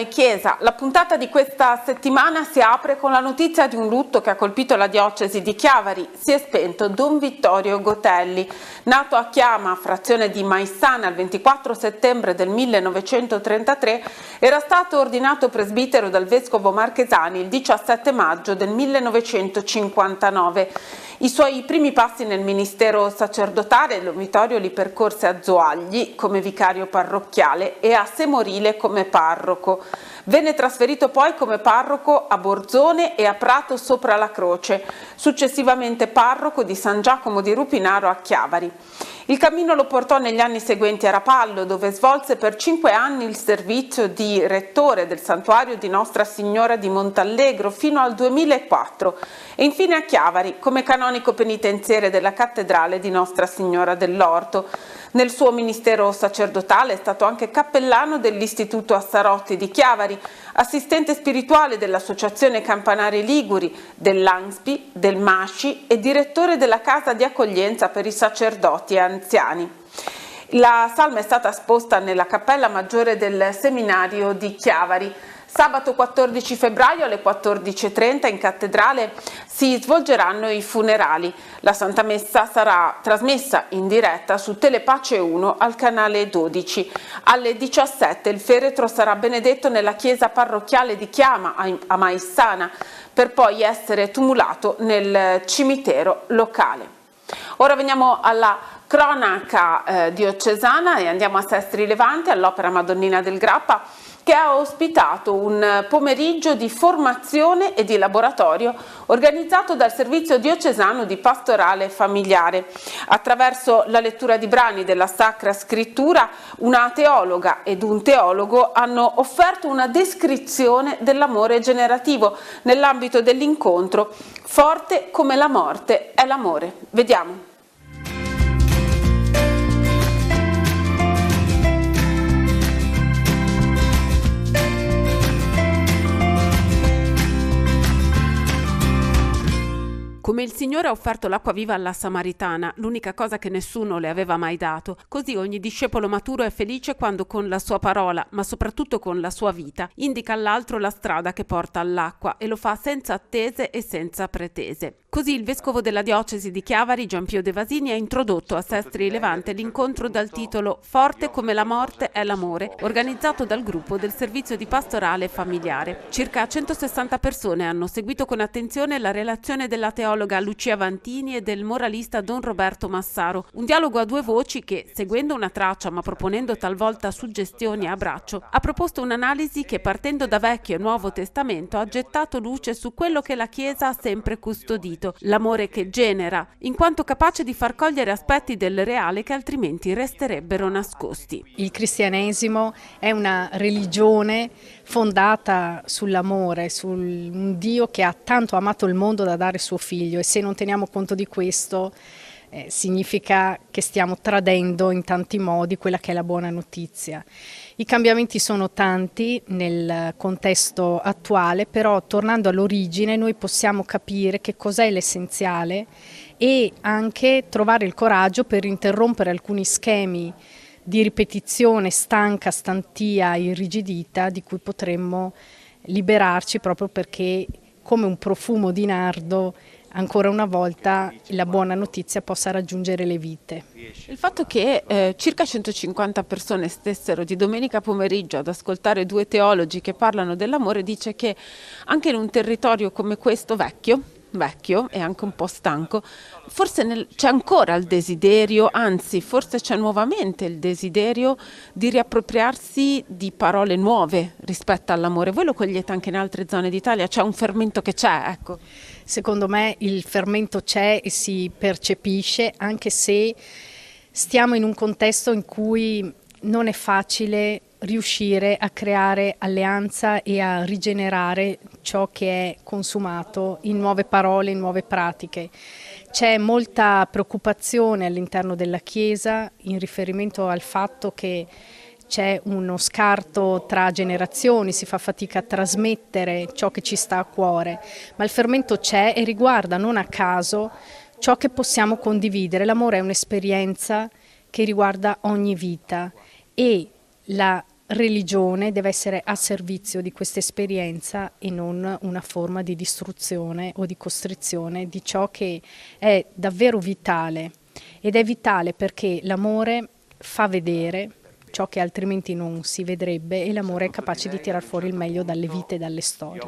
Chiesa. La puntata di questa settimana si apre con la notizia di un lutto che ha colpito la diocesi di Chiavari. Si è spento Don Vittorio Gotelli. Nato a Chiama, frazione di Maissana, il 24 settembre del 1933, era stato ordinato presbitero dal vescovo Marchesani il 17 maggio del 1959. I suoi primi passi nel ministero sacerdotale Don Vittorio li percorse a Zoagli come vicario parrocchiale e a Semorile come parroco. Venne trasferito poi come parroco a Borzone e a Prato sopra la Croce, successivamente parroco di San Giacomo di Rupinaro a Chiavari. Il cammino lo portò negli anni seguenti a Rapallo, dove svolse per 5 anni il servizio di rettore del santuario di Nostra Signora di Montallegro fino al 2004 e infine a Chiavari come canonico penitenziere della cattedrale di Nostra Signora dell'Orto. Nel suo ministero sacerdotale è stato anche cappellano dell'Istituto Assarotti di Chiavari, assistente spirituale dell'Associazione Campanari Liguri, dell'ANSPI, del MASCI e direttore della Casa di Accoglienza per i Sacerdoti e Anziani. La salma è stata esposta nella Cappella Maggiore del Seminario di Chiavari. Sabato 14 febbraio alle 14:30 in cattedrale si svolgeranno i funerali. La Santa Messa sarà trasmessa in diretta su Telepace 1 al canale 12. Alle 17 il feretro sarà benedetto nella chiesa parrocchiale di Chiama a Maissana per poi essere tumulato nel cimitero locale. Ora veniamo alla cronaca diocesana e andiamo a Sestri Levante, all'Opera Madonnina del Grappa, che ha ospitato un pomeriggio di formazione e di laboratorio organizzato dal Servizio Diocesano di Pastorale Familiare. Attraverso la lettura di brani della Sacra Scrittura, una teologa ed un teologo hanno offerto una descrizione dell'amore generativo nell'ambito dell'incontro Forte come la morte è l'amore. Vediamo. Come il Signore ha offerto l'acqua viva alla Samaritana, l'unica cosa che nessuno le aveva mai dato, così ogni discepolo maturo è felice quando con la sua parola, ma soprattutto con la sua vita, indica all'altro la strada che porta all'acqua e lo fa senza attese e senza pretese. Così il vescovo della diocesi di Chiavari, Gianpio De Vasini, ha introdotto a Sestri Levante l'incontro dal titolo Forte come la morte è l'amore, organizzato dal gruppo del Servizio di Pastorale Familiare. Circa 160 persone hanno seguito con attenzione la relazione della teologa Lucia Vantini e del moralista Don Roberto Massaro, un dialogo a due voci che, seguendo una traccia ma proponendo talvolta suggestioni a braccio, ha proposto un'analisi che, partendo da Vecchio e Nuovo Testamento, ha gettato luce su quello che la Chiesa ha sempre custodito, l'amore che genera, in quanto capace di far cogliere aspetti del reale che altrimenti resterebbero nascosti. Il cristianesimo è una religione fondata sull'amore, su un Dio che ha tanto amato il mondo da dare suo figlio, e se non teniamo conto di questo significa che stiamo tradendo in tanti modi quella che è la buona notizia. I cambiamenti sono tanti nel contesto attuale, però tornando all'origine noi possiamo capire che cos'è l'essenziale e anche trovare il coraggio per interrompere alcuni schemi di ripetizione stanca, stantia, irrigidita, di cui potremmo liberarci proprio perché, come un profumo di nardo, ancora una volta la buona notizia possa raggiungere le vite. Il fatto che circa 150 persone stessero di domenica pomeriggio ad ascoltare due teologi che parlano dell'amore dice che anche in un territorio come questo vecchio e anche un po' stanco, forse c'è ancora il desiderio, anzi forse c'è nuovamente il desiderio di riappropriarsi di parole nuove rispetto all'amore. Voi lo cogliete anche in altre zone d'Italia? C'è un fermento che c'è, ecco. Secondo me il fermento c'è e si percepisce, anche se stiamo in un contesto in cui non è facile riuscire a creare alleanza e a rigenerare ciò che è consumato in nuove parole, in nuove pratiche. C'è molta preoccupazione all'interno della Chiesa in riferimento al fatto che c'è uno scarto tra generazioni, si fa fatica a trasmettere ciò che ci sta a cuore, ma il fermento c'è e riguarda non a caso ciò che possiamo condividere. L'amore è un'esperienza che riguarda ogni vita e la religione deve essere a servizio di questa esperienza e non una forma di distruzione o di costrizione di ciò che è davvero vitale, ed è vitale perché l'amore fa vedere ciò che altrimenti non si vedrebbe, e l'amore è capace di tirar fuori il meglio dalle vite e dalle storie.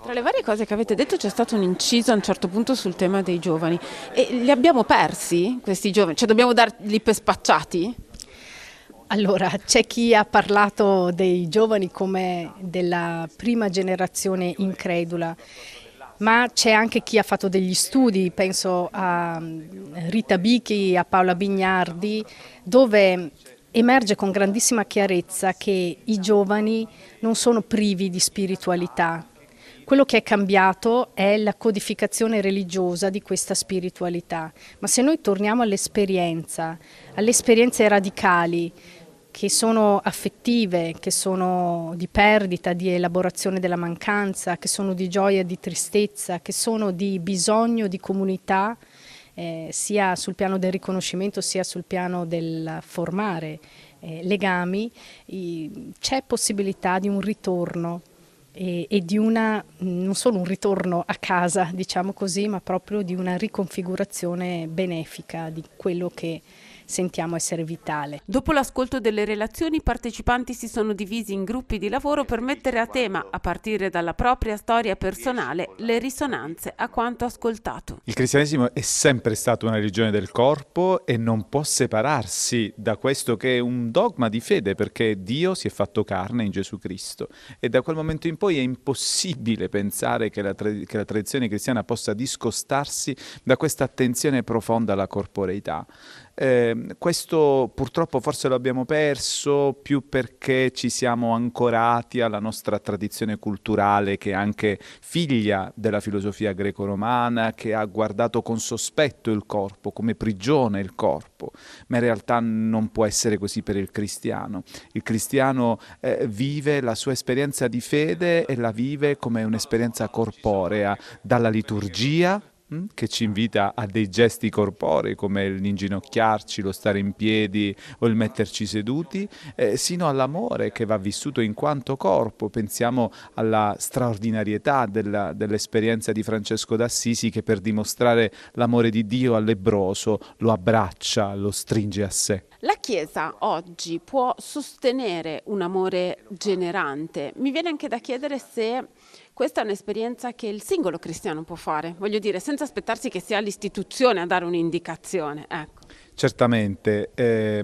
Tra le varie cose che avete detto c'è stato un inciso a un certo punto sul tema dei giovani, e li abbiamo persi questi giovani? Cioè dobbiamo darli per spacciati? Allora, c'è chi ha parlato dei giovani come della prima generazione incredula, ma c'è anche chi ha fatto degli studi, penso a Rita Bichi, a Paola Bignardi, dove emerge con grandissima chiarezza che i giovani non sono privi di spiritualità. Quello che è cambiato è la codificazione religiosa di questa spiritualità, ma se noi torniamo alle esperienze radicali, che sono affettive, che sono di perdita, di elaborazione della mancanza, che sono di gioia e di tristezza, che sono di bisogno di comunità, sia sul piano del riconoscimento sia sul piano del formare legami, c'è possibilità di un ritorno e di non solo un ritorno a casa, diciamo così, ma proprio di una riconfigurazione benefica di quello che sentiamo essere vitale. Dopo l'ascolto delle relazioni, i partecipanti si sono divisi in gruppi di lavoro per mettere a tema, a partire dalla propria storia personale, le risonanze a quanto ascoltato. Il cristianesimo è sempre stato una religione del corpo e non può separarsi da questo che è un dogma di fede, perché Dio si è fatto carne in Gesù Cristo, e da quel momento in poi è impossibile pensare che la tradizione cristiana possa discostarsi da questa attenzione profonda alla corporeità. Questo purtroppo forse lo abbiamo perso più perché ci siamo ancorati alla nostra tradizione culturale, che è anche figlia della filosofia greco-romana, che ha guardato con sospetto il corpo, come prigione il corpo, ma in realtà non può essere così per il cristiano. Il cristiano vive la sua esperienza di fede e la vive come un'esperienza corporea, dalla liturgia, che ci invita a dei gesti corporei come l'inginocchiarci, lo stare in piedi o il metterci seduti, sino all'amore che va vissuto in quanto corpo. Pensiamo alla straordinarietà dell'esperienza di Francesco d'Assisi, che per dimostrare l'amore di Dio al lebbroso lo abbraccia, lo stringe a sé. La Chiesa oggi può sostenere un amore generante? Mi viene anche da chiedere se questa è un'esperienza che il singolo cristiano può fare, voglio dire, senza aspettarsi che sia l'istituzione a dare un'indicazione, ecco. Certamente,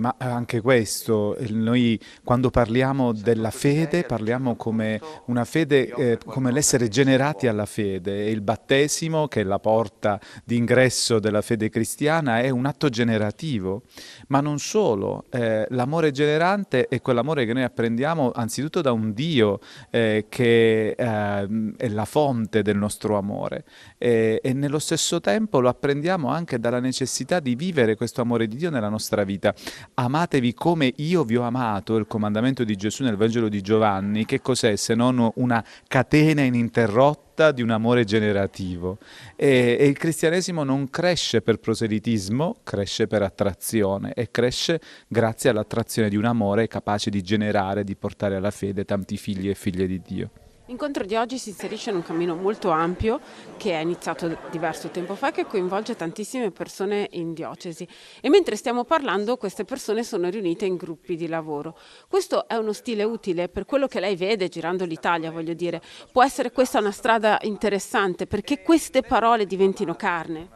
ma anche questo, noi quando parliamo della fede parliamo come una fede, come l'essere generati alla fede, e il battesimo, che è la porta d'ingresso della fede cristiana, è un atto generativo, ma non solo, l'amore generante è quell'amore che noi apprendiamo anzitutto da un Dio che è la fonte del nostro amore, e nello stesso tempo lo apprendiamo anche dalla necessità di vivere questo amore di Dio nella nostra vita. Amatevi come io vi ho amato, il comandamento di Gesù nel Vangelo di Giovanni. Che cos'è se non una catena ininterrotta di un amore generativo? E il cristianesimo non cresce per proselitismo, cresce per attrazione, e cresce grazie all'attrazione di un amore capace di generare, di portare alla fede tanti figli e figlie di Dio. L'incontro di oggi si inserisce in un cammino molto ampio che è iniziato diverso tempo fa, che coinvolge tantissime persone in diocesi, e mentre stiamo parlando queste persone sono riunite in gruppi di lavoro. Questo è uno stile utile per quello che lei vede girando l'Italia, voglio dire. Può essere questa una strada interessante perché queste parole diventino carne?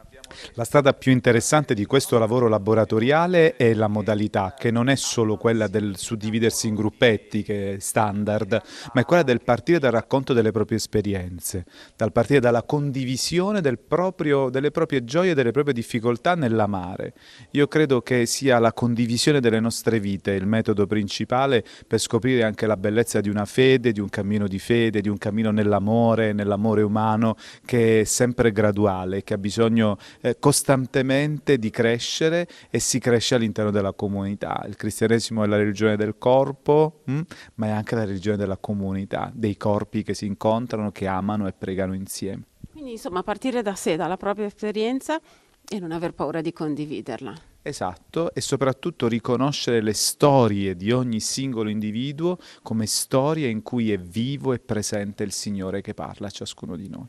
La strada più interessante di questo lavoro laboratoriale è la modalità, che non è solo quella del suddividersi in gruppetti, che è standard, ma è quella del partire dal racconto delle proprie esperienze, dal partire dalla condivisione delle proprie gioie e delle proprie difficoltà nell'amare. Io credo che sia la condivisione delle nostre vite il metodo principale per scoprire anche la bellezza di una fede, di un cammino di fede, di un cammino nell'amore umano, che è sempre graduale, che ha bisogno costantemente di crescere, e si cresce all'interno della comunità. Il cristianesimo è la religione del corpo, ma è anche la religione della comunità, dei corpi che si incontrano, che amano e pregano insieme. Quindi insomma partire da sé, dalla propria esperienza, e non aver paura di condividerla. Esatto, e soprattutto riconoscere le storie di ogni singolo individuo come storie in cui è vivo e presente il Signore che parla a ciascuno di noi.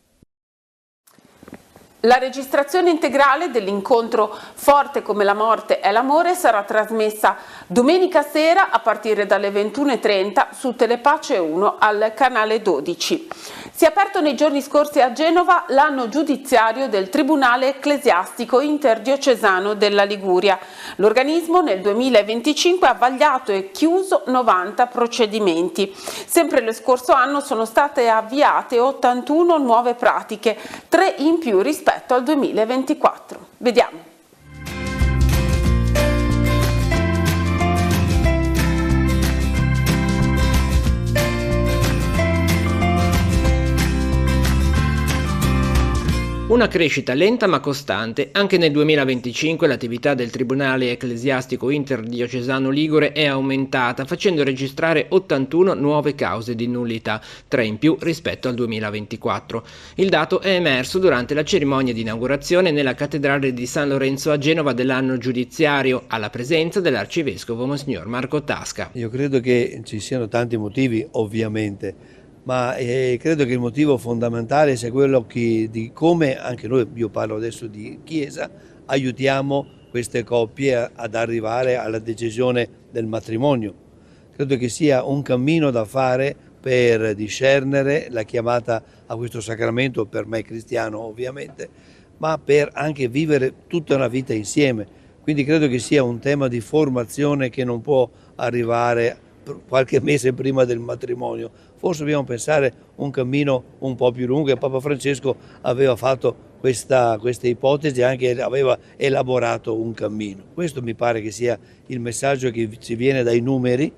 La registrazione integrale dell'incontro Forte come la morte è l'amore sarà trasmessa domenica sera a partire dalle 21:30 su Telepace 1 al canale 12. Si è aperto nei giorni scorsi a Genova l'anno giudiziario del Tribunale Ecclesiastico Interdiocesano della Liguria. L'organismo nel 2025 ha vagliato e chiuso 90 procedimenti. Sempre lo scorso anno sono state avviate 81 nuove pratiche, 3 in più rispetto al 2024. Vediamo. Una crescita lenta ma costante. Anche nel 2025 l'attività del Tribunale Ecclesiastico Interdiocesano Ligure è aumentata, facendo registrare 81 nuove cause di nullità, 3 in più rispetto al 2024. Il dato è emerso durante la cerimonia di inaugurazione nella Cattedrale di San Lorenzo a Genova dell'anno giudiziario, alla presenza dell'Arcivescovo Monsignor Marco Tasca. Io credo che ci siano tanti motivi, ovviamente, ma credo che il motivo fondamentale sia quello di come anche noi, io parlo adesso di Chiesa, aiutiamo queste coppie ad arrivare alla decisione del matrimonio. Credo che sia un cammino da fare per discernere la chiamata a questo sacramento, per me cristiano ovviamente, ma per anche vivere tutta una vita insieme. Quindi credo che sia un tema di formazione che non può arrivare qualche mese prima del matrimonio. Forse dobbiamo pensare un cammino un po' più lungo, e Papa Francesco aveva fatto questa ipotesi, anche aveva elaborato un cammino. Questo mi pare che sia il messaggio che ci viene dai numeri,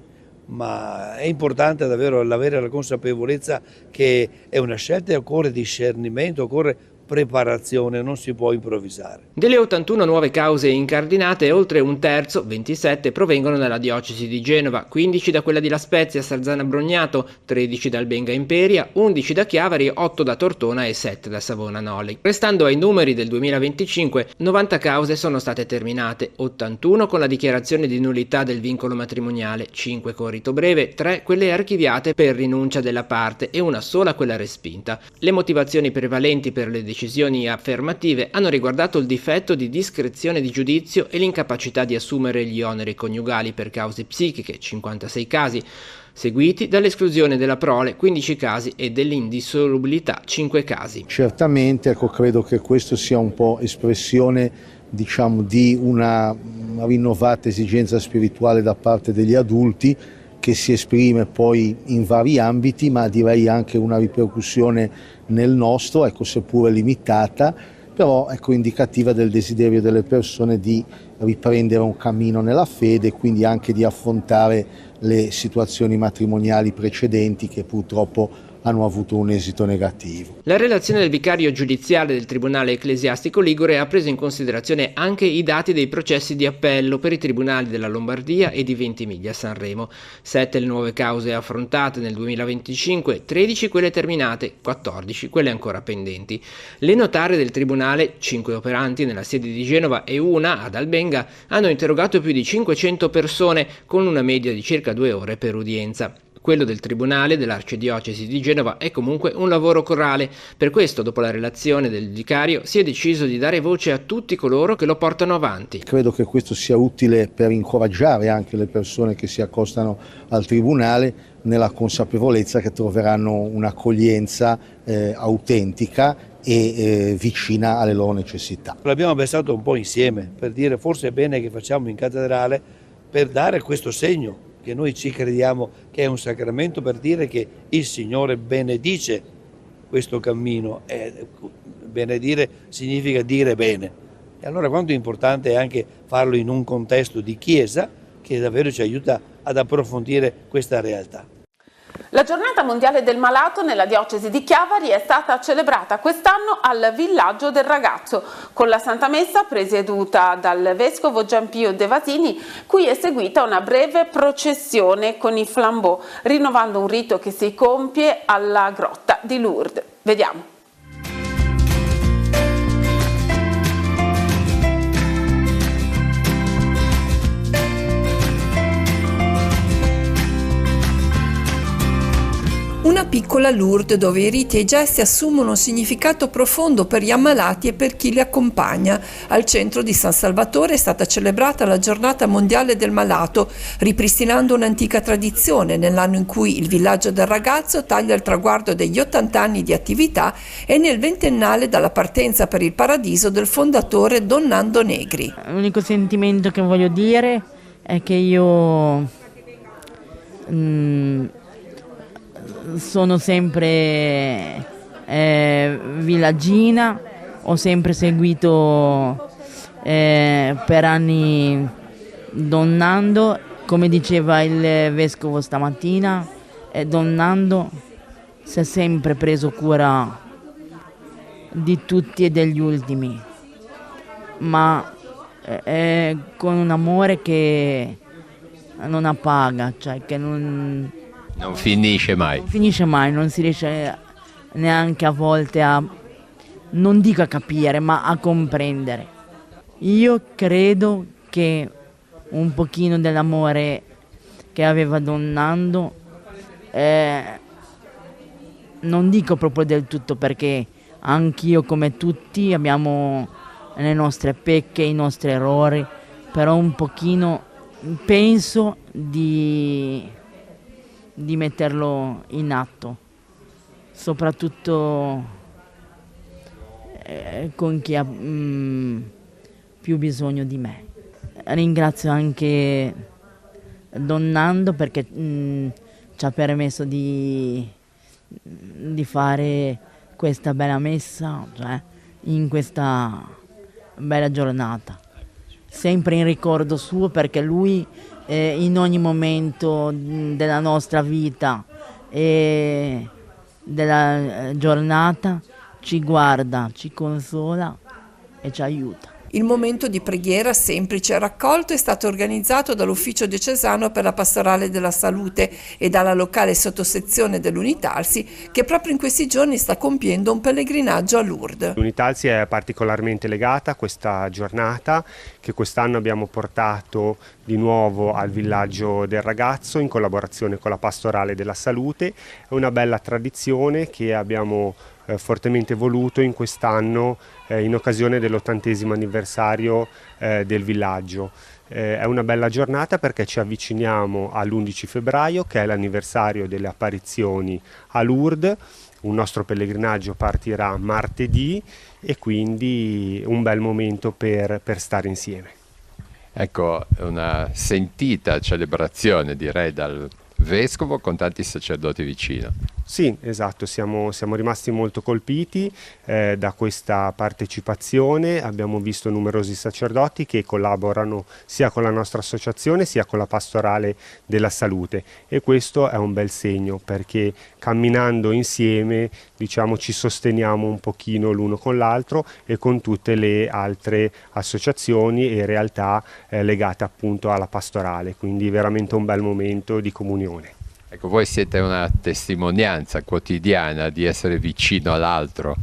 ma è importante davvero avere la consapevolezza che è una scelta e occorre discernimento, occorre preparazione, non si può improvvisare. Delle 81 nuove cause incardinate, oltre un terzo, 27, provengono dalla diocesi di Genova, 15 da quella di La Spezia, Sarzana Brognato, 13 dal Benga Imperia, 11 da Chiavari, 8 da Tortona e 7 da Savona Noli. Restando ai numeri del 2025, 90 cause sono state terminate, 81 con la dichiarazione di nullità del vincolo matrimoniale, 5 con rito breve, 3 quelle archiviate per rinuncia della parte e una sola quella respinta. Le motivazioni prevalenti per le decisioni affermative hanno riguardato il difetto di discrezione di giudizio e l'incapacità di assumere gli oneri coniugali per cause psichiche, 56 casi, seguiti dall'esclusione della prole, 15 casi, e dell'indissolubilità, 5 casi. Certamente, credo che questo sia un po' espressione, di una rinnovata esigenza spirituale da parte degli adulti, che si esprime poi in vari ambiti, ma direi anche una ripercussione nel nostro, seppure limitata, però indicativa del desiderio delle persone di riprendere un cammino nella fede, quindi anche di affrontare le situazioni matrimoniali precedenti che purtroppo hanno avuto un esito negativo. La relazione del vicario giudiziale del Tribunale Ecclesiastico Ligure ha preso in considerazione anche i dati dei processi di appello per i tribunali della Lombardia e di Ventimiglia-Sanremo. 7 le nuove cause affrontate nel 2025, 13 quelle terminate, 14 quelle ancora pendenti. Le notarie del Tribunale, 5 operanti nella sede di Genova e una ad Albenga, hanno interrogato più di 500 persone con una media di circa 2 ore per udienza. Quello del Tribunale dell'Arcidiocesi di Genova è comunque un lavoro corale. Per questo, dopo la relazione del vicario, si è deciso di dare voce a tutti coloro che lo portano avanti. Credo che questo sia utile per incoraggiare anche le persone che si accostano al Tribunale, nella consapevolezza che troveranno un'accoglienza autentica e vicina alle loro necessità. L'abbiamo pensato un po' insieme per dire forse è bene che facciamo in cattedrale, per dare questo segno che noi ci crediamo che è un sacramento, per dire che il Signore benedice questo cammino. Benedire significa dire bene. E allora quanto importante è anche farlo in un contesto di Chiesa che davvero ci aiuta ad approfondire questa realtà. La giornata mondiale del malato nella diocesi di Chiavari è stata celebrata quest'anno al Villaggio del Ragazzo con la Santa Messa presieduta dal vescovo Giampio De Vasini, cui è seguita una breve processione con i flambeau, rinnovando un rito che si compie alla grotta di Lourdes. Vediamo. piccola Lourdes dove i riti e i gesti assumono un significato profondo per gli ammalati e per chi li accompagna. Al centro di San Salvatore è stata celebrata la giornata mondiale del malato, ripristinando un'antica tradizione nell'anno in cui il villaggio del ragazzo taglia il traguardo degli 80 anni di attività e nel ventennale dalla partenza per il paradiso del fondatore Don Nando Negri. L'unico sentimento che voglio dire è che io sono sempre villaggina, ho sempre seguito per anni Don Nando, come diceva il vescovo stamattina, Don Nando si è sempre preso cura di tutti e degli ultimi, ma con un amore che non appaga, cioè che non finisce mai. Non finisce mai, non si riesce neanche a volte a, non dico a capire, ma a comprendere. Io credo che un pochino dell'amore che aveva Don Nando, non dico proprio del tutto, perché anch'io come tutti abbiamo le nostre pecche, i nostri errori, però un pochino penso di metterlo in atto, soprattutto con chi ha più bisogno di me. Ringrazio anche Don Nando perché ci ha permesso di fare questa bella messa, cioè in questa bella giornata. Sempre in ricordo suo, perché lui in ogni momento della nostra vita e della giornata ci guarda, ci consola e ci aiuta. Il momento di preghiera semplice e raccolto è stato organizzato dall'Ufficio Diocesano per la Pastorale della Salute e dalla locale sottosezione dell'Unitalsi, che proprio in questi giorni sta compiendo un pellegrinaggio a Lourdes. L'Unitalsi è particolarmente legata a questa giornata che quest'anno abbiamo portato di nuovo al villaggio del ragazzo in collaborazione con la Pastorale della Salute. È una bella tradizione che abbiamo fortemente voluto in quest'anno in occasione dell'80° anniversario del villaggio. È una bella giornata perché ci avviciniamo all'11 febbraio, che è l'anniversario delle apparizioni a Lourdes. Un nostro pellegrinaggio partirà martedì e quindi un bel momento per stare insieme. Ecco, una sentita celebrazione, direi, dal vescovo con tanti sacerdoti vicino. Sì, esatto, siamo rimasti molto colpiti da questa partecipazione. Abbiamo visto numerosi sacerdoti che collaborano sia con la nostra associazione sia con la Pastorale della Salute, e questo è un bel segno, perché camminando insieme, diciamo, ci sosteniamo un pochino l'uno con l'altro e con tutte le altre associazioni e realtà legate appunto alla pastorale, quindi veramente un bel momento di comunione. Ecco, voi siete una testimonianza quotidiana di essere vicino all'altro.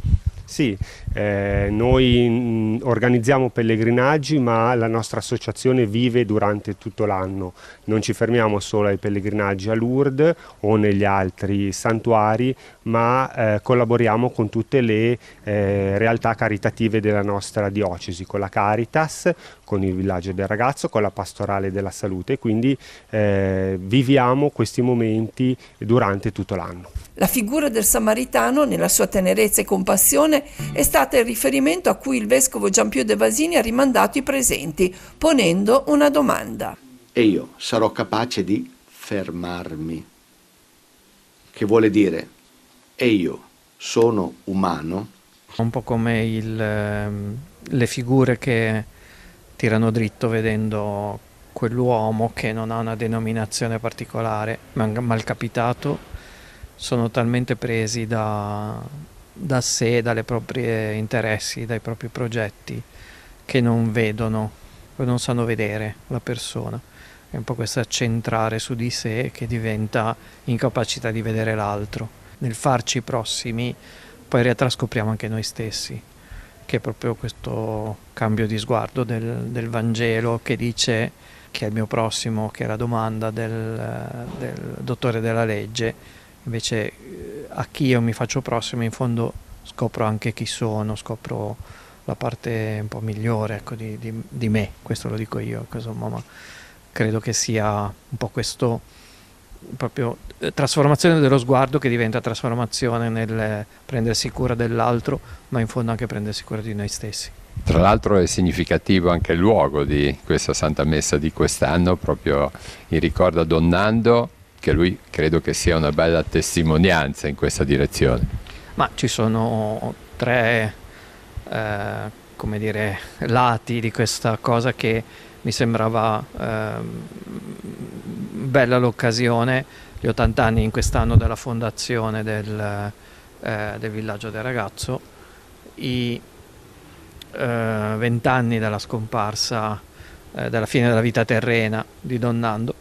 Sì, noi organizziamo pellegrinaggi, ma la nostra associazione vive durante tutto l'anno. Non ci fermiamo solo ai pellegrinaggi a Lourdes o negli altri santuari, ma collaboriamo con tutte le realtà caritative della nostra diocesi, con la Caritas, con il villaggio del ragazzo, con la Pastorale della Salute, quindi viviamo questi momenti durante tutto l'anno. La figura del Samaritano, nella sua tenerezza e compassione, è stata il riferimento a cui il vescovo Giampio De Vasini ha rimandato i presenti, ponendo una domanda. E io sarò capace di fermarmi? Che vuole dire, e io sono umano? Un po' come le figure che tirano dritto vedendo quell'uomo che non ha una denominazione particolare, malcapitato, sono talmente presi da sé, dalle proprie interessi, dai propri progetti, che non vedono, non sanno vedere la persona. È un po' questo accentrare su di sé che diventa incapacità di vedere l'altro. Nel farci prossimi, poi in realtà scopriamo anche noi stessi, che è proprio questo cambio di sguardo del Vangelo che dice che è il mio prossimo, che è la domanda del dottore della legge, Invece a chi io mi faccio prossimo, in fondo scopro anche chi sono, scopro la parte un po' migliore, ecco, di me, questo lo dico io, insomma, ma credo che sia un po' questo, proprio trasformazione dello sguardo che diventa trasformazione nel prendersi cura dell'altro, ma in fondo anche prendersi cura di noi stessi. Tra l'altro è significativo anche il luogo di questa Santa Messa di quest'anno, proprio in ricordo a Don Nando, che lui credo che sia una bella testimonianza in questa direzione. Ma ci sono 3 come dire, lati di questa cosa che mi sembrava bella l'occasione, gli 80 anni in quest'anno della fondazione del Villaggio del Ragazzo, i 20 anni dalla scomparsa, della fine della vita terrena di Don Nando,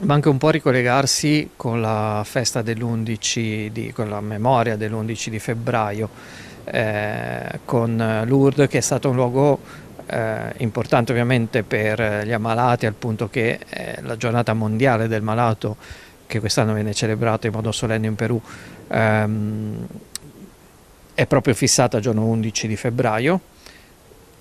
ma anche un po' ricollegarsi con la festa dell'11 con la memoria dell'11 di febbraio, con Lourdes, che è stato un luogo importante ovviamente per gli ammalati, al punto che la giornata mondiale del malato, che quest'anno viene celebrata in modo solenne in Perù, è proprio fissata al giorno 11 di febbraio,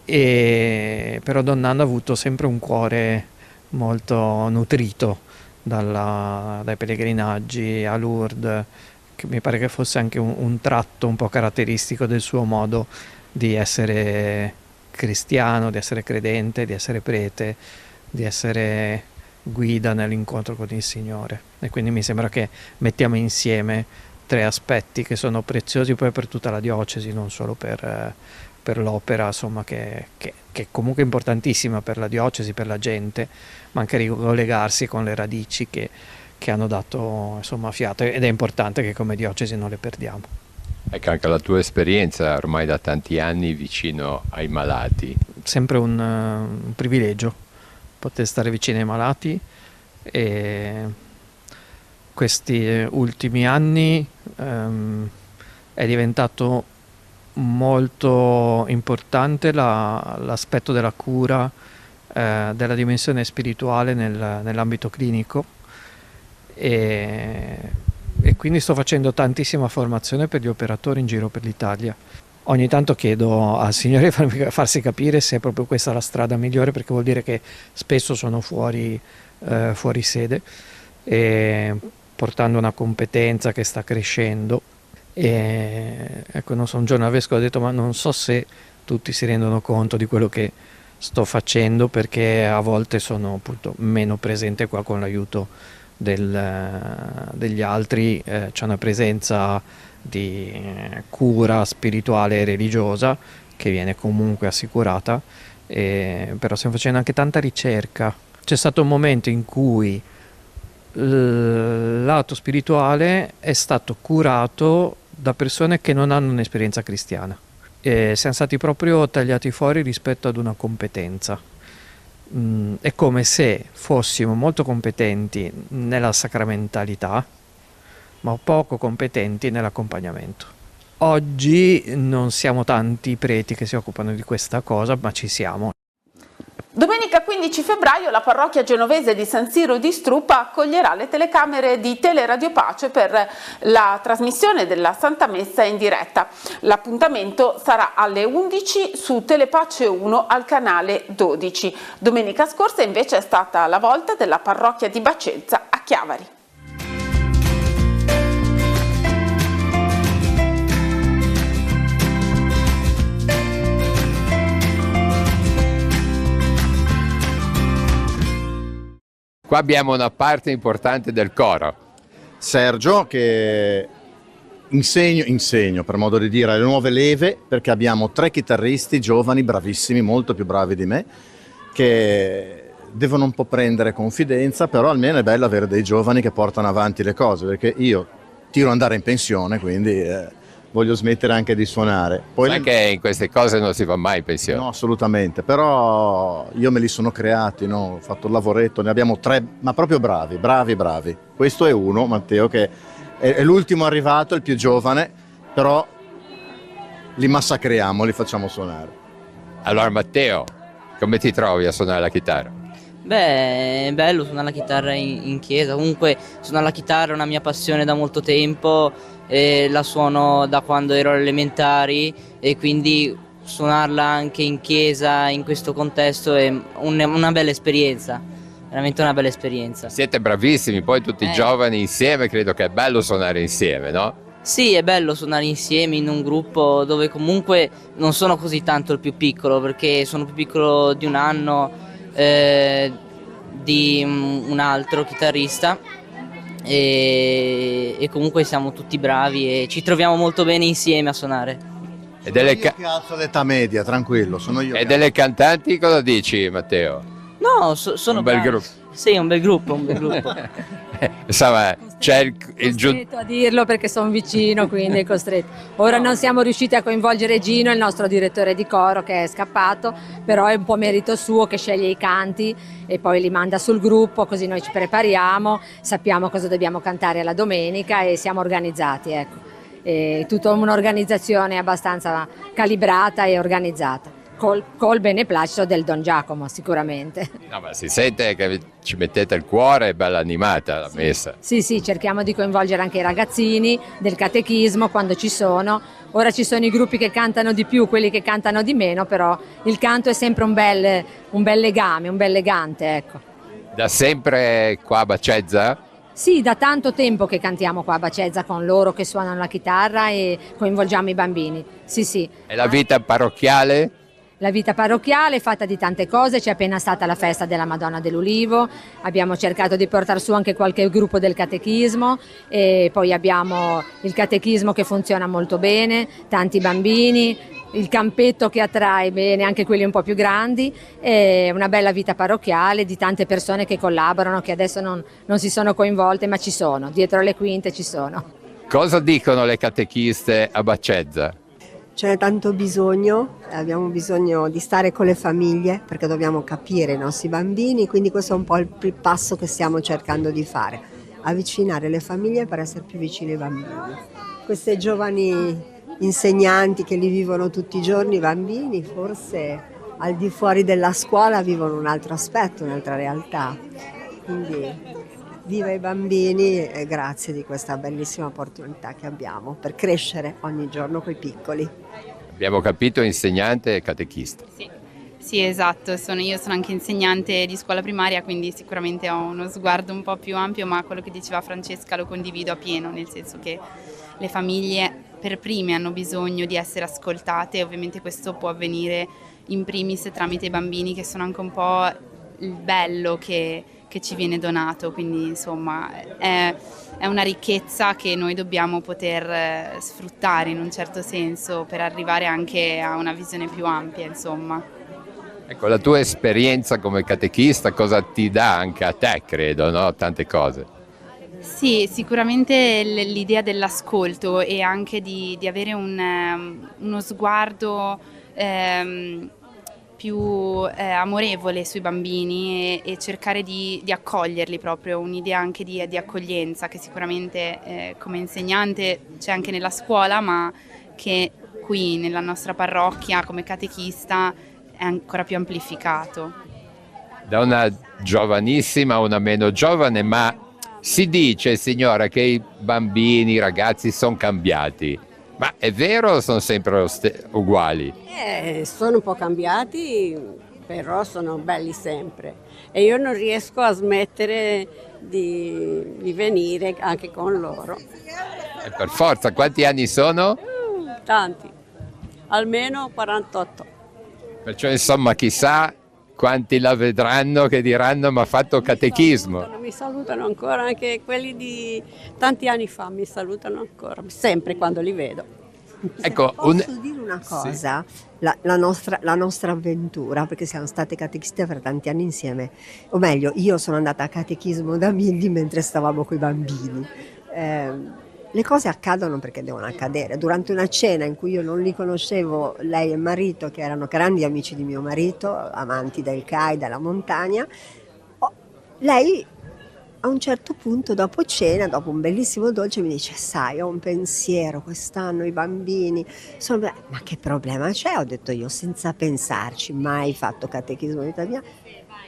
e però Don Nando ha avuto sempre un cuore molto nutrito dai pellegrinaggi a Lourdes, che mi pare che fosse anche un tratto un po' caratteristico del suo modo di essere cristiano, di essere credente, di essere prete, di essere guida nell'incontro con il Signore. E quindi mi sembra che mettiamo insieme 3 aspetti che sono preziosi poi per tutta la diocesi, non solo per l'opera, insomma, che è comunque importantissima per la diocesi, per la gente, ma anche ricollegarsi con le radici che hanno dato, insomma, fiato, ed è importante che come diocesi non le perdiamo. Ecco, anche la tua esperienza ormai da tanti anni vicino ai malati. Sempre un privilegio poter stare vicino ai malati, e questi ultimi anni è diventato molto importante l'aspetto della cura, della dimensione spirituale nell'ambito clinico, e quindi sto facendo tantissima formazione per gli operatori in giro per l'Italia. Ogni tanto chiedo al Signore di farsi capire se è proprio questa la strada migliore, perché vuol dire che spesso sono fuori sede, e portando una competenza che sta crescendo. E ecco, non so, un giorno al vescovo ho detto: ma non so se tutti si rendono conto di quello che sto facendo, perché a volte sono appunto meno presente qua con l'aiuto degli altri, c'è una presenza di cura spirituale e religiosa che viene comunque assicurata, però stiamo facendo anche tanta ricerca. C'è stato un momento in cui il lato spirituale è stato curato da persone che non hanno un'esperienza cristiana, e siamo stati proprio tagliati fuori rispetto ad una competenza. È come se fossimo molto competenti nella sacramentalità, ma poco competenti nell'accompagnamento. Oggi non siamo tanti preti che si occupano di questa cosa, ma ci siamo. Domenica 15 febbraio la parrocchia genovese di San Siro di Struppa accoglierà le telecamere di Teleradio Pace per la trasmissione della Santa Messa in diretta. L'appuntamento sarà alle 11 su Telepace 1 al canale 12. Domenica scorsa invece è stata la volta della parrocchia di Bacenza a Chiavari. Qua abbiamo una parte importante del coro. Sergio, che insegno per modo di dire, le nuove leve, perché abbiamo 3 chitarristi giovani, bravissimi, molto più bravi di me, che devono un po' prendere confidenza, però almeno è bello avere dei giovani che portano avanti le cose, perché io tiro ad andare in pensione, quindi voglio smettere anche di suonare. Poi sai che in queste cose non si va mai in pensione? No, assolutamente, però io me li sono creati, no? Ho fatto il lavoretto, ne abbiamo 3, ma proprio bravi. Questo è uno, Matteo, che è l'ultimo arrivato, il più giovane, però li massacriamo, li facciamo suonare. Allora Matteo, come ti trovi a suonare la chitarra? Beh, è bello suonare la chitarra in chiesa, comunque suonare la chitarra è una mia passione da molto tempo, la suono da quando ero alle elementari e quindi suonarla anche in chiesa in questo contesto è una bella esperienza, veramente una bella esperienza. Siete bravissimi, poi tutti i giovani insieme, credo che è bello suonare insieme, no? Sì, è bello suonare insieme in un gruppo dove comunque non sono così tanto il più piccolo, perché sono più piccolo di un anno di un altro chitarrista e comunque siamo tutti bravi e ci troviamo molto bene insieme a suonare. E delle che alzo l'età media, tranquillo, sono io. E delle cantanti cosa dici, Matteo? No, sono un bel bravi. gruppo. Sì, un bel gruppo, un bel gruppo. Insomma, c'è il costretto a dirlo perché sono vicino, quindi è costretto. Ora non siamo riusciti a coinvolgere Gino, il nostro direttore di coro, che è scappato, però è un po' merito suo che sceglie i canti e poi li manda sul gruppo, così noi ci prepariamo, sappiamo cosa dobbiamo cantare alla domenica e siamo organizzati, ecco. È tutta un'organizzazione abbastanza calibrata e organizzata. Col beneplacito del Don Giacomo sicuramente. No, ma si sente che ci mettete il cuore, è bella animata la messa. Sì, cerchiamo di coinvolgere anche i ragazzini del catechismo quando ci sono. Ora ci sono i gruppi che cantano di più, quelli che cantano di meno, però il canto è sempre un bel legame, un bel legante, ecco. Da sempre qua a Bacezza? Sì, da tanto tempo che cantiamo qua a Bacezza con loro che suonano la chitarra e coinvolgiamo i bambini. Sì. E la vita parrocchiale? La vita parrocchiale è fatta di tante cose, c'è appena stata la festa della Madonna dell'Ulivo, abbiamo cercato di portare su anche qualche gruppo del catechismo e poi abbiamo il catechismo che funziona molto bene, tanti bambini, il campetto che attrae bene anche quelli un po' più grandi e una bella vita parrocchiale di tante persone che collaborano, che adesso non si sono coinvolte ma ci sono, dietro le quinte ci sono. Cosa dicono le catechiste a Bacezza? C'è tanto bisogno, abbiamo bisogno di stare con le famiglie perché dobbiamo capire i nostri bambini, quindi questo è un po' il passo che stiamo cercando di fare, avvicinare le famiglie per essere più vicini ai bambini. Queste giovani insegnanti che li vivono tutti i giorni, i bambini, forse al di fuori della scuola vivono un altro aspetto, un'altra realtà. Quindi viva i bambini e grazie di questa bellissima opportunità che abbiamo per crescere ogni giorno coi piccoli. Abbiamo capito, insegnante e catechista. Sì, esatto, io sono anche insegnante di scuola primaria, quindi sicuramente ho uno sguardo un po' più ampio, ma quello che diceva Francesca lo condivido appieno, nel senso che le famiglie per prime hanno bisogno di essere ascoltate e ovviamente questo può avvenire in primis tramite i bambini, che sono anche un po' il bello che ci viene donato, quindi insomma è una ricchezza che noi dobbiamo poter sfruttare in un certo senso per arrivare anche a una visione più ampia, insomma. Ecco, la tua esperienza come catechista cosa ti dà anche a te, credo, no? Tante cose. Sì, sicuramente l'idea dell'ascolto e anche di avere uno sguardo più amorevole sui bambini e cercare di accoglierli proprio, un'idea anche di accoglienza che sicuramente come insegnante c'è anche nella scuola, ma che qui nella nostra parrocchia come catechista è ancora più amplificato. Da una giovanissima a una meno giovane, ma si dice, signora, che i bambini, i ragazzi sono cambiati. Ma è vero o sono sempre uguali? Sono un po' cambiati, però sono belli sempre. E io non riesco a smettere di venire anche con loro. E per forza, quanti anni sono? Tanti, almeno 48. Perciò insomma chissà quanti la vedranno che diranno ma ha fatto catechismo. Mi salutano ancora, anche quelli di tanti anni fa mi salutano ancora, sempre quando li vedo. Ecco, Posso dire una cosa? Sì. La nostra avventura, perché siamo state catechiste per tanti anni insieme, o meglio, io sono andata a catechismo da Milli mentre stavamo coi bambini. Le cose accadono perché devono accadere. Durante una cena in cui io non li conoscevo, lei e il marito, che erano grandi amici di mio marito, amanti del CAI, della montagna, lei a un certo punto dopo cena, dopo un bellissimo dolce, mi dice: sai, ho un pensiero, quest'anno i bambini sono... Ma che problema c'è? Ho detto io, senza pensarci, mai fatto catechismo in vita mia.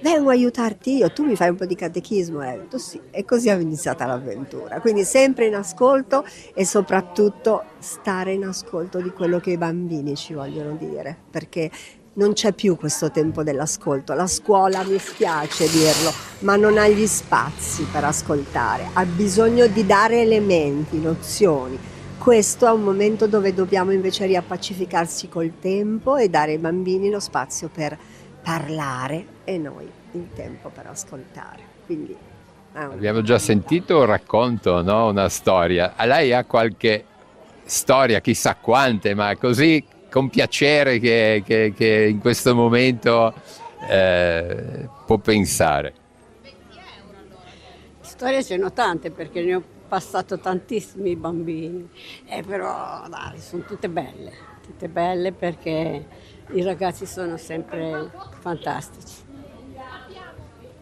vengo a aiutarti io, tu mi fai un po' di catechismo? Ho detto sì, e così è iniziata l'avventura. Quindi sempre in ascolto e soprattutto stare in ascolto di quello che i bambini ci vogliono dire, perché non c'è più questo tempo dell'ascolto. La scuola, mi spiace dirlo, ma non ha gli spazi per ascoltare, ha bisogno di dare elementi, nozioni. Questo è un momento dove dobbiamo invece riappacificarsi col tempo e dare ai bambini lo spazio per parlare e noi il tempo per ascoltare. Quindi abbiamo già sentito un racconto, no? Una storia. A lei ha qualche storia, chissà quante, ma così con piacere che in questo momento può pensare? Storie ce n'ho tante perché ne ho passato tantissimi bambini, però dai, sono tutte belle perché i ragazzi sono sempre fantastici.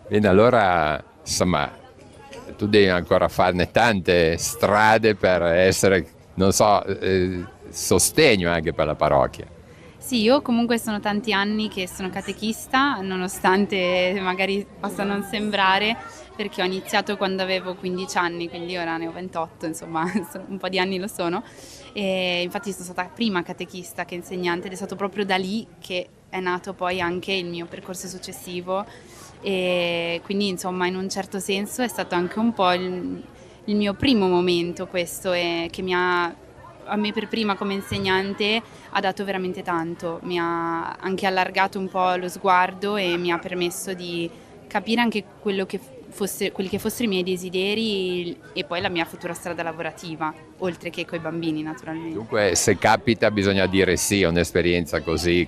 Bene, allora insomma tu devi ancora farne tante strade per essere, non so, sostegno anche per la parrocchia. Sì, io comunque sono tanti anni che sono catechista, nonostante magari possa non sembrare, perché ho iniziato quando avevo 15 anni, quindi ora ne ho 28, insomma un po' di anni lo sono. E infatti sono stata prima catechista che insegnante ed è stato proprio da lì che è nato poi anche il mio percorso successivo, e quindi insomma in un certo senso è stato anche un po' il mio primo momento questo, e che a me per prima come insegnante ha dato veramente tanto, mi ha anche allargato un po' lo sguardo e mi ha permesso di capire anche quelli che fossero i miei desideri e poi la mia futura strada lavorativa, oltre che coi bambini naturalmente. Dunque se capita bisogna dire sì a un'esperienza così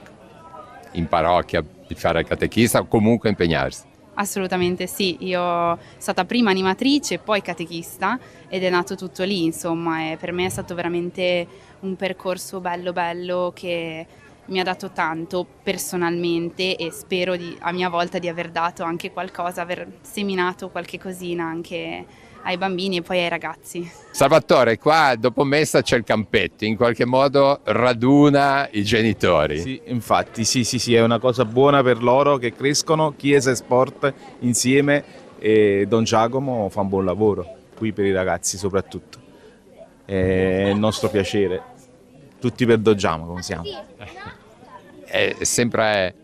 in parrocchia, di fare catechista o comunque impegnarsi. Assolutamente sì, io sono stata prima animatrice, poi catechista ed è nato tutto lì, insomma, e per me è stato veramente un percorso bello che mi ha dato tanto personalmente e spero a mia volta di aver dato anche qualcosa, aver seminato qualche cosina anche ai bambini e poi ai ragazzi. Salvatore, qua dopo messa c'è il campetto, in qualche modo raduna i genitori. Sì, infatti, sì, è una cosa buona per loro che crescono, Chiesa e sport insieme, e Don Giacomo fa un buon lavoro, qui per i ragazzi soprattutto. È il nostro piacere, tutti per Don Giacomo siamo. È sempre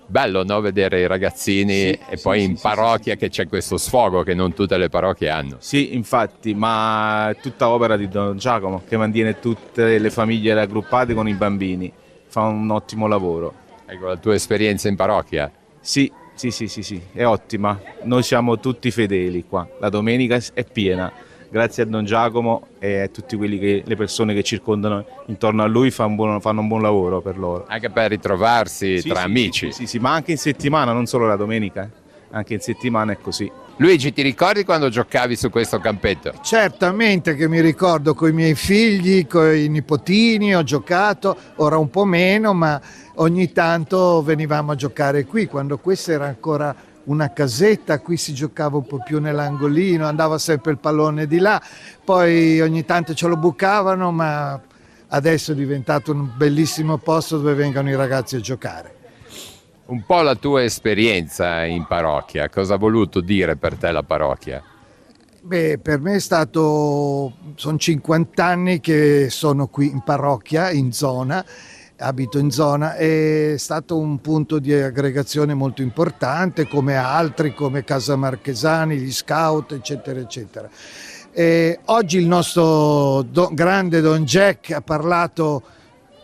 bello, no? Vedere i ragazzini poi in parrocchia che c'è questo sfogo che non tutte le parrocchie hanno. Sì, infatti, ma è tutta opera di Don Giacomo che mantiene tutte le famiglie raggruppate con i bambini, fa un ottimo lavoro. Ecco, la tua esperienza in parrocchia? Sì, è ottima, noi siamo tutti fedeli qua, la domenica è piena. Grazie a Don Giacomo e a tutte le persone che circondano intorno a lui fanno un buon lavoro per loro. Anche per ritrovarsi tra amici. Sì, ma anche in settimana, non solo la domenica, anche in settimana è così. Luigi, ti ricordi quando giocavi su questo campetto? Certamente che mi ricordo, con i miei figli, con i nipotini ho giocato, ora un po' meno, ma ogni tanto venivamo a giocare qui, quando questa era ancora una casetta, qui si giocava un po' più nell'angolino, andava sempre il pallone di là, poi ogni tanto ce lo bucavano, ma adesso è diventato un bellissimo posto dove vengono i ragazzi a giocare. Un po' la tua esperienza in parrocchia, cosa ha voluto dire per te la parrocchia? Beh, per me sono 50 anni che sono qui in parrocchia, in zona, abito in zona, è stato un punto di aggregazione molto importante, come altri, come Casa Marchesani, gli scout, eccetera, eccetera. Oggi il nostro grande Don Jack ha parlato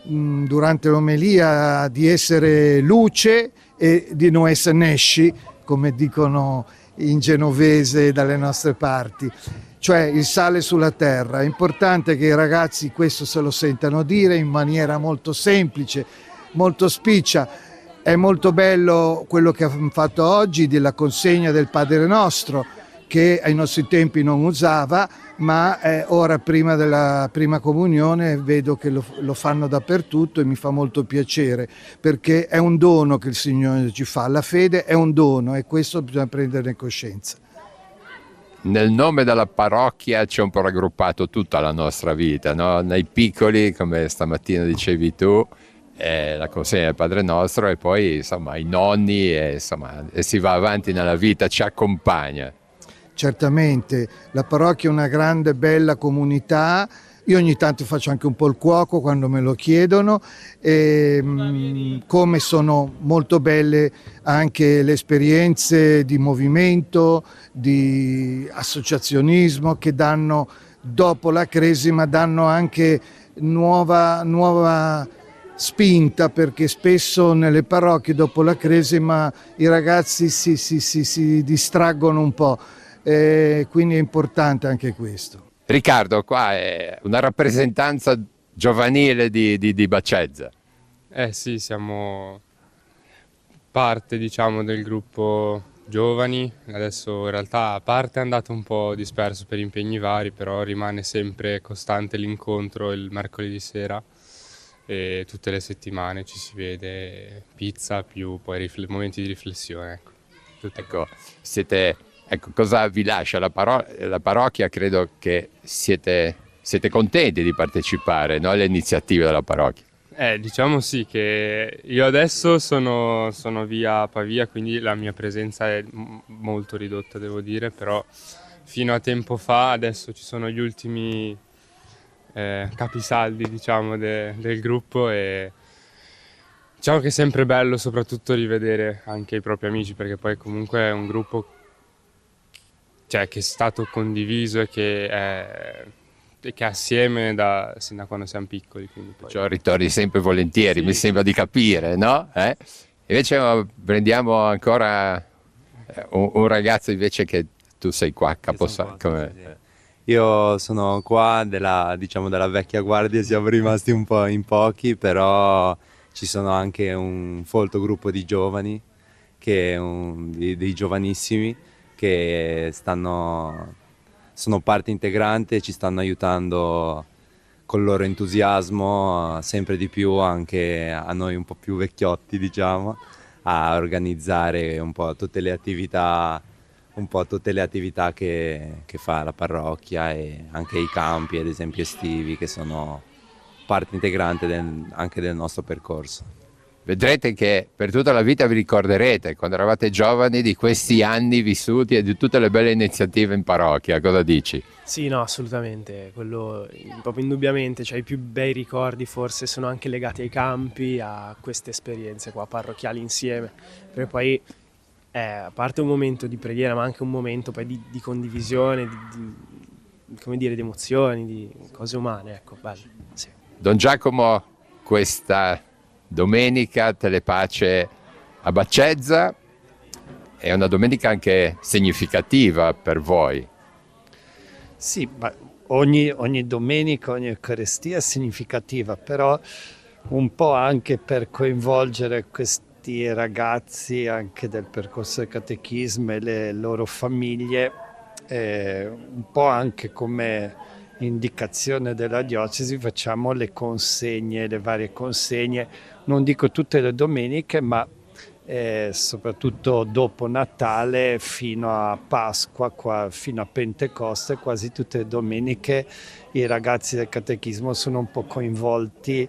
durante l'omelia di essere luce e di non essere nesci, come dicono in genovese dalle nostre parti. Cioè il sale sulla terra. È importante che i ragazzi questo se lo sentano dire in maniera molto semplice, molto spiccia. È molto bello quello che hanno fatto oggi della consegna del Padre Nostro, che ai nostri tempi non usava, ma ora prima della prima comunione vedo che lo fanno dappertutto e mi fa molto piacere, perché è un dono che il Signore ci fa. La fede è un dono e questo bisogna prenderne coscienza. Nel nome della parrocchia c'è un po' raggruppato tutta la nostra vita, no? Nei piccoli, come stamattina dicevi tu, la consegna del Padre Nostro e poi insomma i nonni e si va avanti nella vita, ci accompagna. Certamente, la parrocchia è una grande bella comunità. Io ogni tanto faccio anche un po' il cuoco quando me lo chiedono, come sono molto belle anche le esperienze di movimento, di associazionismo che danno dopo la Cresima, danno anche nuova spinta, perché spesso nelle parrocchie dopo la Cresima i ragazzi si distraggono un po', quindi è importante anche questo. Riccardo, qua è una rappresentanza giovanile di Baccezza. Sì, siamo parte, diciamo, del gruppo giovani. Adesso in realtà a parte è andato un po' disperso per impegni vari, però rimane sempre costante l'incontro il mercoledì sera e tutte le settimane ci si vede, pizza più poi momenti di riflessione. Ecco, cosa vi lascia la parrocchia? Credo che siete contenti di partecipare, no, alle iniziative della parrocchia. Diciamo sì, che io adesso sono via Pavia, quindi la mia presenza è molto ridotta, devo dire, però fino a tempo fa adesso ci sono gli ultimi capisaldi, diciamo, del gruppo, e diciamo che è sempre bello soprattutto rivedere anche i propri amici, perché poi comunque è un gruppo che è stato condiviso e che è assieme sin da quando siamo piccoli. Cioè, ritorni sempre volentieri, sì. Mi sembra di capire, no? Invece prendiamo ancora un ragazzo invece che tu sei qua, caposaldo. Io sono qua della vecchia guardia, siamo rimasti un po' in pochi, però ci sono anche un folto gruppo di giovani, dei giovanissimi, che sono parte integrante e ci stanno aiutando col loro entusiasmo sempre di più anche a noi un po' più vecchiotti, diciamo, a organizzare un po' tutte le attività che fa la parrocchia, e anche i campi, ad esempio estivi, che sono parte integrante anche del nostro percorso. Vedrete che per tutta la vita vi ricorderete, quando eravate giovani, di questi anni vissuti e di tutte le belle iniziative in parrocchia. Cosa dici? Sì, no, assolutamente, quello proprio indubbiamente, cioè i più bei ricordi forse sono anche legati ai campi, a queste esperienze qua parrocchiali insieme, perché poi a parte un momento di preghiera, ma anche un momento poi di condivisione, come dire, di emozioni, di cose umane, ecco, bello. Sì. Don Giacomo, questa domenica Telepace a Baccezza è una domenica anche significativa per voi. Sì, ma ogni domenica, ogni Eucaristia è significativa, però un po' anche per coinvolgere questi ragazzi anche del percorso del catechismo e le loro famiglie, un po' anche come indicazione della diocesi facciamo le varie consegne, non dico tutte le domeniche, ma soprattutto dopo Natale fino a Pasqua, fino a Pentecoste, quasi tutte le domeniche i ragazzi del catechismo sono un po' coinvolti,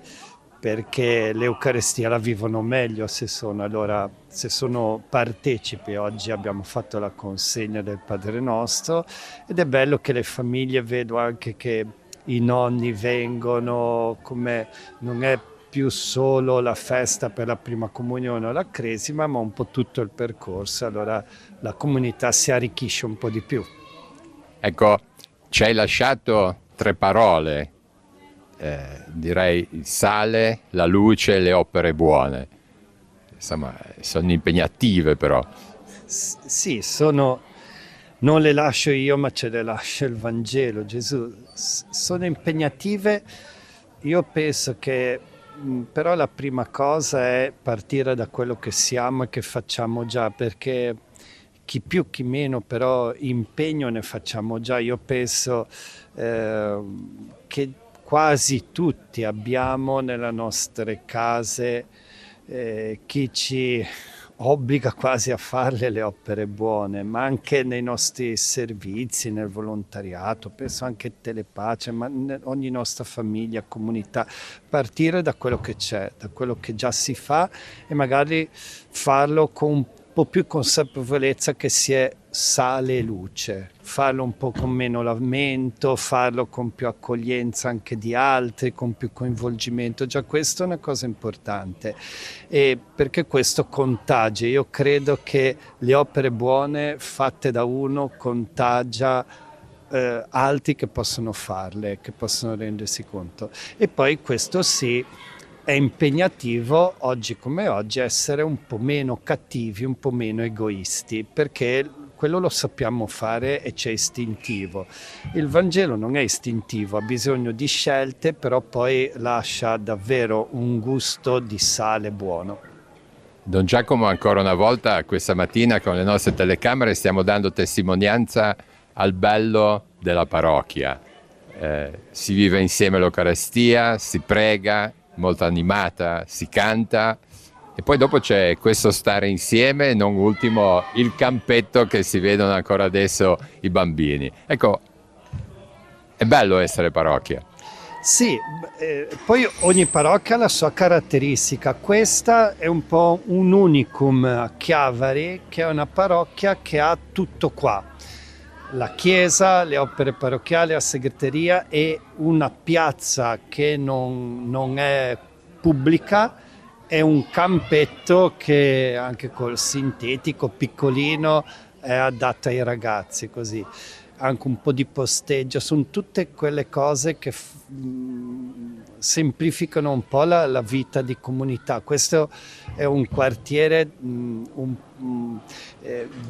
perché l'Eucaristia la vivono meglio se sono partecipi. Oggi abbiamo fatto la consegna del Padre Nostro ed è bello che le famiglie, vedo anche che i nonni vengono, come non è più solo la festa per la prima comunione o la cresima, ma un po' tutto il percorso, allora la comunità si arricchisce un po' di più. Ecco, ci hai lasciato 3 parole. Direi il sale, la luce e le opere buone. Insomma, sono impegnative però. Sì, non le lascio io, ma ce le lascia il Vangelo, Gesù. Sono impegnative, io penso che però la prima cosa è partire da quello che siamo e che facciamo già, perché chi più chi meno però impegno ne facciamo già. Io penso che quasi tutti abbiamo nelle nostre case chi ci obbliga quasi a farle le opere buone, ma anche nei nostri servizi, nel volontariato, penso anche a Telepace, ma ogni nostra famiglia, comunità, partire da quello che c'è, da quello che già si fa e magari farlo con un po' più consapevolezza che si è sale e luce, farlo un po' con meno lamento, farlo con più accoglienza anche di altri, con più coinvolgimento, già questo è una cosa importante, e perché questo contagia. Io credo che le opere buone fatte da uno contagia altri che possono farle, che possono rendersi conto, e poi questo sì, è impegnativo oggi come oggi essere un po' meno cattivi, un po' meno egoisti, perché quello lo sappiamo fare e c'è istintivo. Il Vangelo non è istintivo, ha bisogno di scelte, però poi lascia davvero un gusto di sale buono. Don Giacomo, ancora una volta questa mattina con le nostre telecamere stiamo dando testimonianza al bello della parrocchia. Si vive insieme l'Eucaristia, si prega, molto animata, si canta e poi dopo c'è questo stare insieme e non ultimo il campetto che si vedono ancora adesso i bambini. Ecco, è bello essere parrocchia. Sì, poi ogni parrocchia ha la sua caratteristica. Questa è un po' un unicum a Chiavari, che è una parrocchia che ha tutto qua. La chiesa, le opere parrocchiali, la segreteria e una piazza che non è pubblica, è un campetto che anche col sintetico piccolino è adatto ai ragazzi, così. Anche un po' di posteggio, sono tutte quelle cose che semplificano un po' la vita di comunità. Questo è un quartiere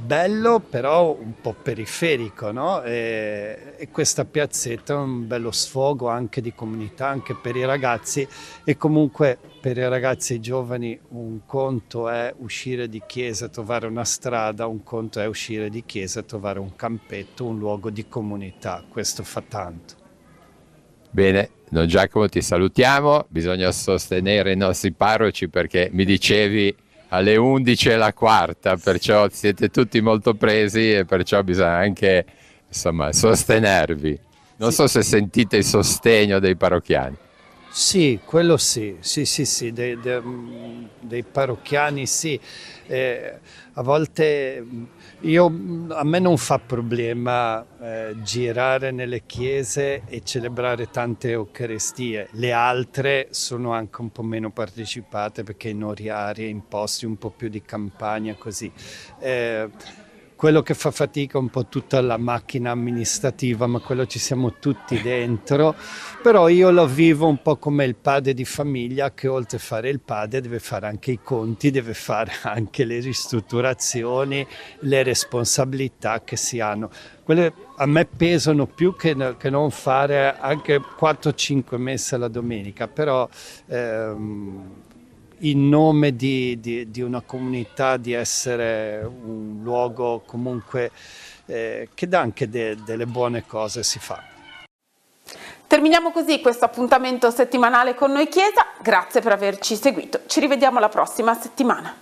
bello, però un po' periferico, no? E questa piazzetta è un bello sfogo anche di comunità, anche per i ragazzi, e comunque per i ragazzi e i giovani un conto è uscire di chiesa, trovare una strada, un conto è uscire di chiesa, trovare un campetto, un luogo di comunità. Questo fa tanto. Bene, Don Giacomo, ti salutiamo, bisogna sostenere i nostri parroci perché mi dicevi alle 11:15, perciò siete tutti molto presi e perciò bisogna anche sostenervi. Non so se sentite il sostegno dei parrocchiani. Sì, quello sì, dei parrocchiani sì. A volte a me non fa problema girare nelle chiese e celebrare tante Eucaristie. Le altre sono anche un po' meno partecipate perché in orarie, in posti un po' più di campagna, così. Quello che fa fatica è un po' tutta la macchina amministrativa, ma quello ci siamo tutti dentro, però io lo vivo un po' come il padre di famiglia che oltre a fare il padre deve fare anche i conti, deve fare anche le ristrutturazioni, le responsabilità che si hanno. Quelle a me pesano più che non fare anche 4-5 messe alla domenica, però in nome di una comunità, di essere un luogo comunque che dà anche delle buone cose, si fa. Terminiamo così questo appuntamento settimanale con Noi Chiesa, grazie per averci seguito, ci rivediamo la prossima settimana.